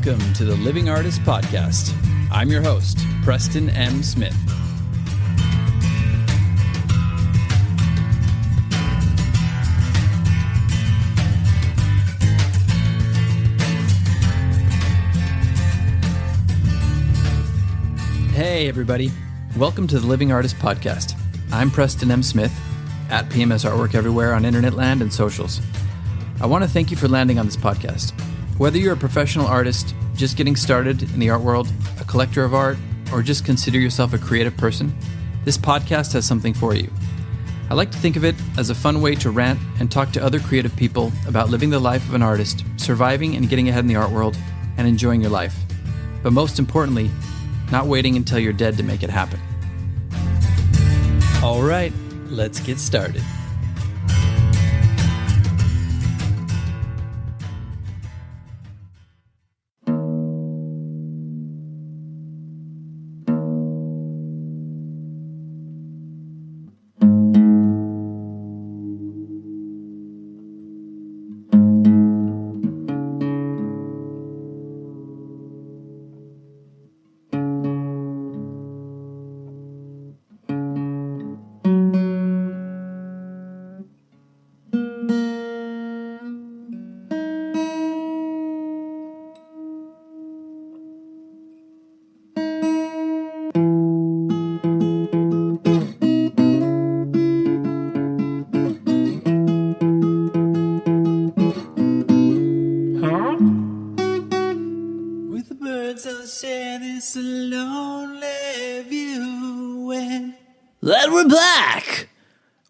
Welcome to the Living Artist Podcast. I'm your host, Preston M. Smith. Hey, everybody. Welcome to the Living Artist Podcast. I'm Preston M. Smith, at PMS Artwork everywhere on internet land and socials. I want to thank you for landing on this podcast. Whether you're a professional artist, just getting started in the art world, a collector of art, or just consider yourself a creative person, this podcast has something for you. I like to think of it as a fun way to rant and talk to other creative people about living the life of an artist, surviving and getting ahead in the art world, and enjoying your life. But most importantly, not waiting until you're dead to make it happen. All right, let's get started. And we're back!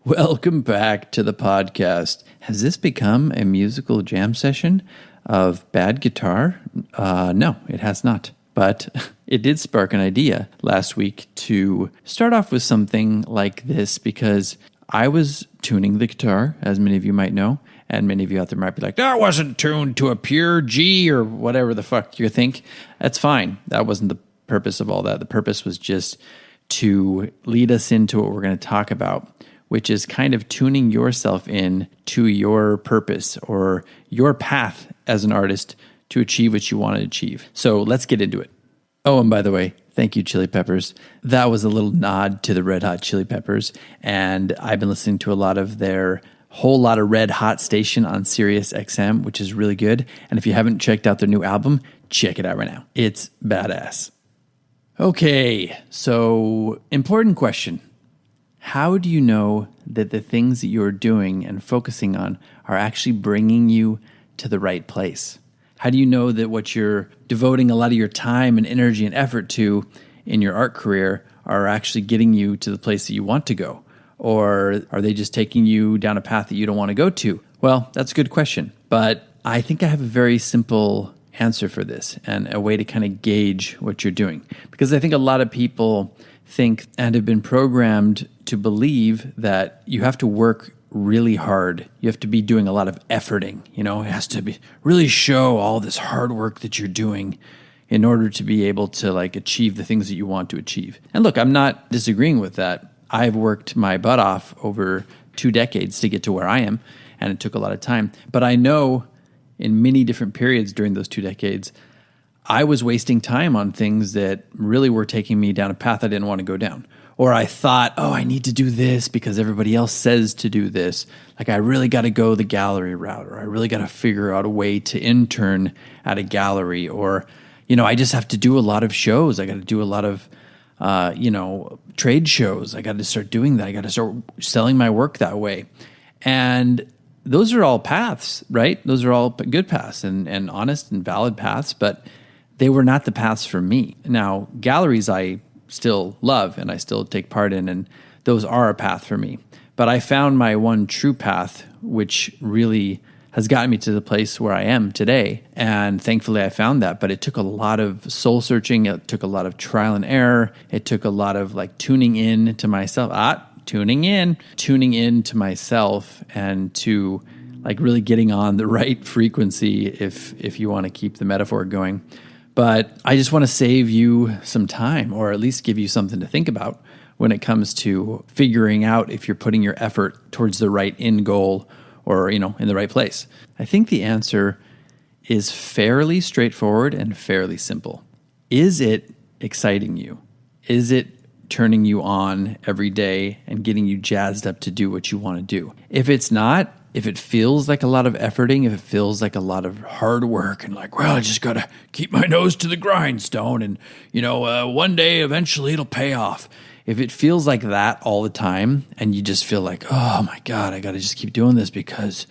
Welcome back to the podcast. Has this become a musical jam session of bad guitar? No, it has not. But it did spark an idea last week to start off with something like this because I was tuning the guitar, as many of you might know, and many of you out there might be like, that wasn't tuned to a pure G or whatever the fuck you think. That's fine. That wasn't the purpose of all that. The purpose was just to lead us into what we're going to talk about, which is kind of tuning yourself in to your purpose or your path as an artist to achieve what you want to achieve. So let's get into it. Oh, and by the way, thank you, Chili Peppers. That was a little nod to the Red Hot Chili Peppers, and I've been listening to a lot of their Whole Lot of Red Hot station on Sirius XM, which is really good. And if you haven't checked out their new album, check it out right now. It's badass. Okay, so important question. How do you know that the things that you're doing and focusing on are actually bringing you to the right place? How do you know that what you're devoting a lot of your time and energy and effort to in your art career are actually getting you to the place that you want to go? Or are they just taking you down a path that you don't want to go to? Well, that's a good question, but I think I have a very simple answer for this and a way to kind of gauge what you're doing. Because I think a lot of people think and have been programmed to believe that you have to work really hard. You have to be doing a lot of efforting. You know, it has to be really show all this hard work that you're doing in order to be able to like achieve the things that you want to achieve. And look, I'm not disagreeing with that. I've worked my butt off over 2 decades to get to where I am, and it took a lot of time. But I know in many different periods during those 2 decades, I was wasting time on things that really were taking me down a path I didn't want to go down. Or I thought, oh, I need to do this because everybody else says to do this. Like I really got to go the gallery route, or I really got to figure out a way to intern at a gallery, or, you know, I just have to do a lot of shows. I got to do a lot of, trade shows. I got to start doing that. I got to start selling my work that way. And those are all paths, right? Those are all good paths and honest and valid paths, but they were not the paths for me. Now, galleries I still love and I still take part in, and those are a path for me. But I found my one true path, which really has gotten me to the place where I am today. And thankfully I found that, but it took a lot of soul searching. It took a lot of trial and error. It took a lot of like tuning in to myself. Tuning in to myself and to like really getting on the right frequency if you want to keep the metaphor going. But I just want to save you some time, or at least give you something to think about when it comes to figuring out if you're putting your effort towards the right end goal or, in the right place. I think the answer is fairly straightforward and fairly simple. Is it exciting you? Is it turning you on every day and getting you jazzed up to do what you want to do? If it's not, if it feels like a lot of efforting, if it feels like a lot of hard work and like, well, I just got to keep my nose to the grindstone and, one day eventually it'll pay off. If it feels like that all the time and you just feel like, oh my God, I got to just keep doing this because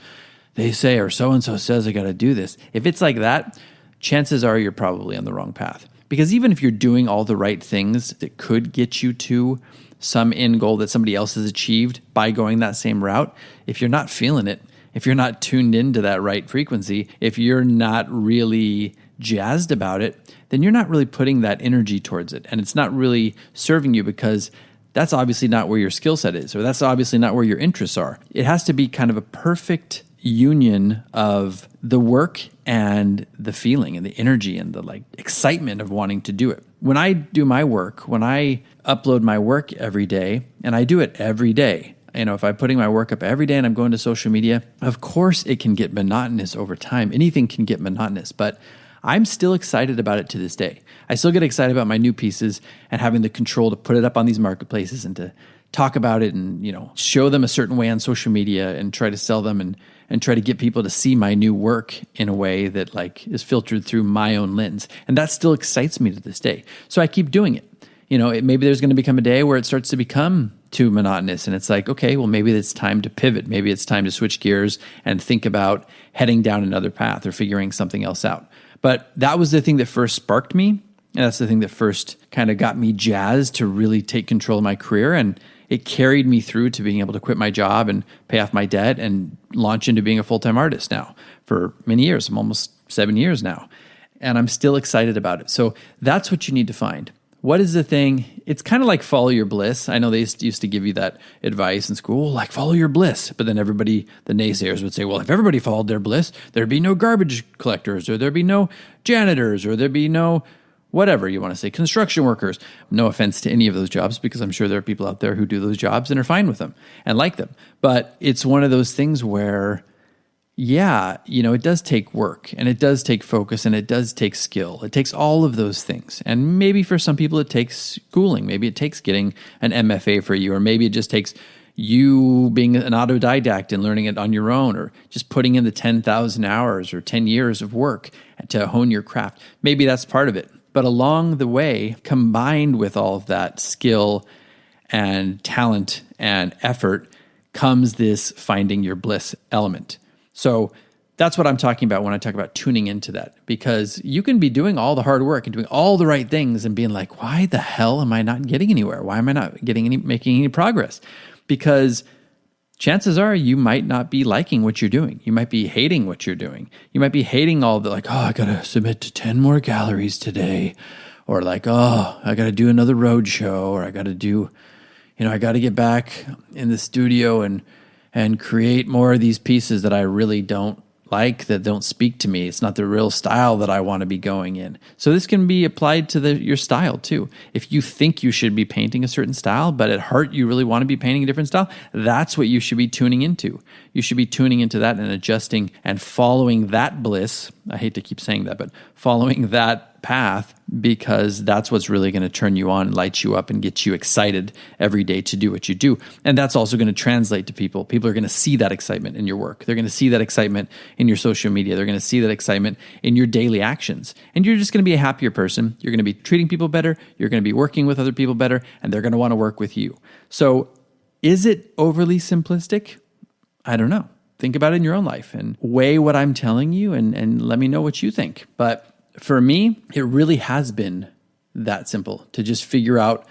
they say or so-and-so says I got to do this. If it's like that, chances are you're probably on the wrong path. Because even if you're doing all the right things that could get you to some end goal that somebody else has achieved by going that same route, if you're not feeling it, if you're not tuned into that right frequency, if you're not really jazzed about it, then you're not really putting that energy towards it. And it's not really serving you because that's obviously not where your skill set is, or that's obviously not where your interests are. It has to be kind of a perfect union of the work and the feeling and the energy and the excitement of wanting to do it. When I do my work, when I upload my work every day, and I do it every day, if I'm putting my work up every day and I'm going to social media, of course it can get monotonous over time. Anything can get monotonous, but I'm still excited about it to this day. I still get excited about my new pieces and having the control to put it up on these marketplaces and to talk about it and, show them a certain way on social media and try to sell them and try to get people to see my new work in a way that is filtered through my own lens. And that still excites me to this day. So I keep doing it. Maybe there's going to become a day where it starts to become too monotonous and it's like, okay, well, maybe it's time to pivot. Maybe it's time to switch gears and think about heading down another path or figuring something else out. But that was the thing that first sparked me. And that's the thing that first kind of got me jazzed to really take control of my career. And it carried me through to being able to quit my job and pay off my debt and launch into being a full-time artist now for many years. I'm almost 7 years now. And I'm still excited about it. So that's what you need to find. What is the thing? It's kind of like follow your bliss. I know they used to give you that advice in school, like follow your bliss. But then everybody, the naysayers would say, well, if everybody followed their bliss, there'd be no garbage collectors, or there'd be no janitors, or there'd be no whatever you want to say, construction workers. No offense to any of those jobs, because I'm sure there are people out there who do those jobs and are fine with them and like them. But it's one of those things where, yeah, it does take work and it does take focus and it does take skill. It takes all of those things. And maybe for some people it takes schooling. Maybe it takes getting an MFA for you, or maybe it just takes you being an autodidact and learning it on your own, or just putting in the 10,000 hours or 10 years of work to hone your craft. Maybe that's part of it. But along the way, combined with all of that skill and talent and effort, comes this finding your bliss element. So that's what I'm talking about when I talk about tuning into that, because you can be doing all the hard work and doing all the right things and being like, why the hell am I not getting anywhere? Why am I not making any progress? Because chances are you might not be liking what you're doing. You might be hating what you're doing. You might be hating all the I got to submit to 10 more galleries today, or I got to do another road show, or I got to do, I got to get back in the studio and create more of these pieces that I really don't like, that don't speak to me. It's not the real style that I want to be going in. So this can be applied to your style too. If you think you should be painting a certain style, but at heart you really want to be painting a different style, that's what you should be tuning into. You should be tuning into that and adjusting and following that bliss. I hate to keep saying that, but following that path, because that's what's really going to turn you on, light you up, and get you excited every day to do what you do. And that's also going to translate to people. People are going to see that excitement in your work. They're going to see that excitement in your social media. They're going to see that excitement in your daily actions. And you're just going to be a happier person. You're going to be treating people better. You're going to be working with other people better, and they're going to want to work with you. So is it overly simplistic? I don't know. Think about it in your own life and weigh what I'm telling you and let me know what you think. But for me, it really has been that simple to just figure out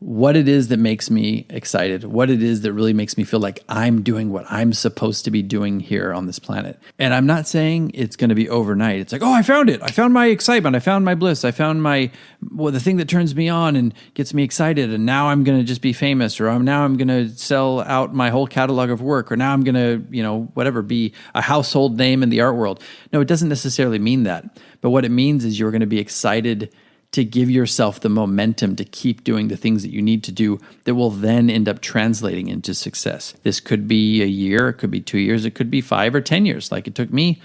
what it is that makes me excited, what it is that really makes me feel like I'm doing what I'm supposed to be doing here on this planet. And I'm not saying it's going to be overnight. It's like, oh, I found it. I found my excitement. I found my bliss. I found the thing that turns me on and gets me excited. And now I'm going to just be famous, or now I'm going to sell out my whole catalog of work, or now I'm going to, be a household name in the art world. No, it doesn't necessarily mean that. But what it means is you're going to be excited to give yourself the momentum to keep doing the things that you need to do that will then end up translating into success. This could be a year, it could be 2 years, it could be 5 or 10 years. Like it took me,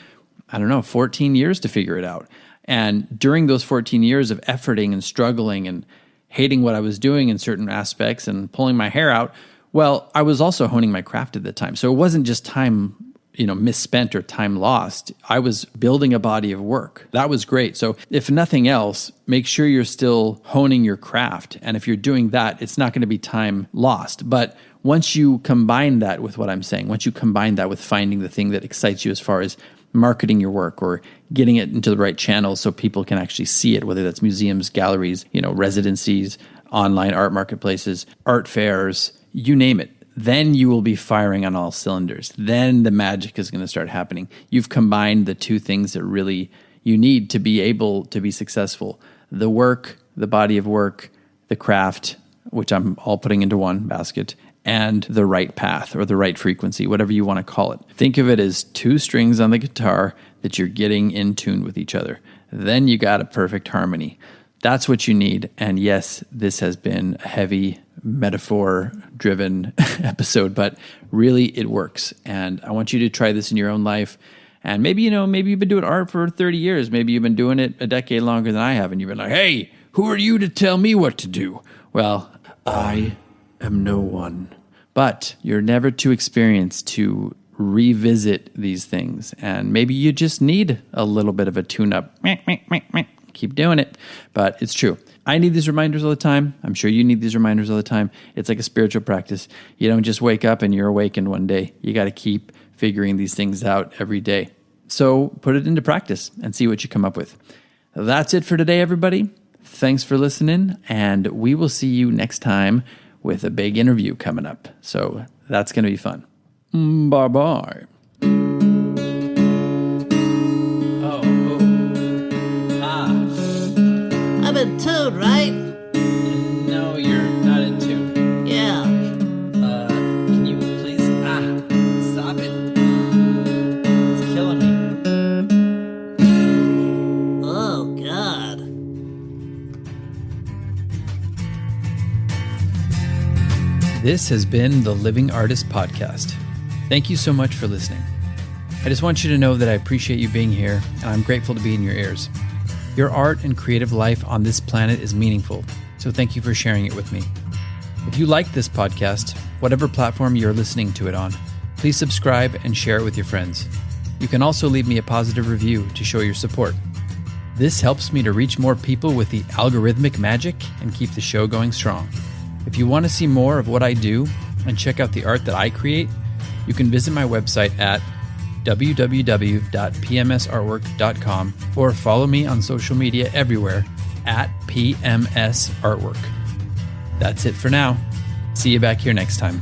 I don't know, 14 years to figure it out. And during those 14 years of efforting and struggling and hating what I was doing in certain aspects and pulling my hair out, well, I was also honing my craft at the time. So it wasn't just time, misspent or time lost. I was building a body of work. That was great. So if nothing else, make sure you're still honing your craft. And if you're doing that, it's not going to be time lost. But once you combine that with what I'm saying, once you combine that with finding the thing that excites you as far as marketing your work or getting it into the right channels so people can actually see it, whether that's museums, galleries, residencies, online art marketplaces, art fairs, you name it, then you will be firing on all cylinders. Then the magic is going to start happening. You've combined the two things that really you need to be able to be successful. The work, the body of work, the craft, which I'm all putting into one basket, and the right path or the right frequency, whatever you want to call it. Think of it as two strings on the guitar that you're getting in tune with each other. Then you got a perfect harmony. That's what you need. And yes, this has been a heavy metaphor-driven episode, but really it works. And I want you to try this in your own life. And maybe you've been doing art for 30 years. Maybe you've been doing it a decade longer than I have. And you've been like, hey, who are you to tell me what to do? Well, I am no one. But you're never too experienced to revisit these things. And maybe you just need a little bit of a tune-up. Keep doing it. But it's true. I need these reminders all the time. I'm sure you need these reminders all the time. It's like a spiritual practice. You don't just wake up and you're awakened one day. You got to keep figuring these things out every day. So put it into practice and see what you come up with. That's it for today, everybody. Thanks for listening, and we will see you next time with a big interview coming up. So that's going to be fun. Bye-bye. I'm in tune, right? No, you're not in tune. Yeah. Can you please... stop it. It's killing me. Oh, God. This has been the Living Artist Podcast. Thank you so much for listening. I just want you to know that I appreciate you being here, and I'm grateful to be in your ears. Your art and creative life on this planet is meaningful, so thank you for sharing it with me. If you like this podcast, whatever platform you're listening to it on, please subscribe and share it with your friends. You can also leave me a positive review to show your support. This helps me to reach more people with the algorithmic magic and keep the show going strong. If you want to see more of what I do and check out the art that I create, you can visit my website at www.pmsartwork.com or follow me on social media everywhere at PMS Artwork. That's it for now. See you back here next time.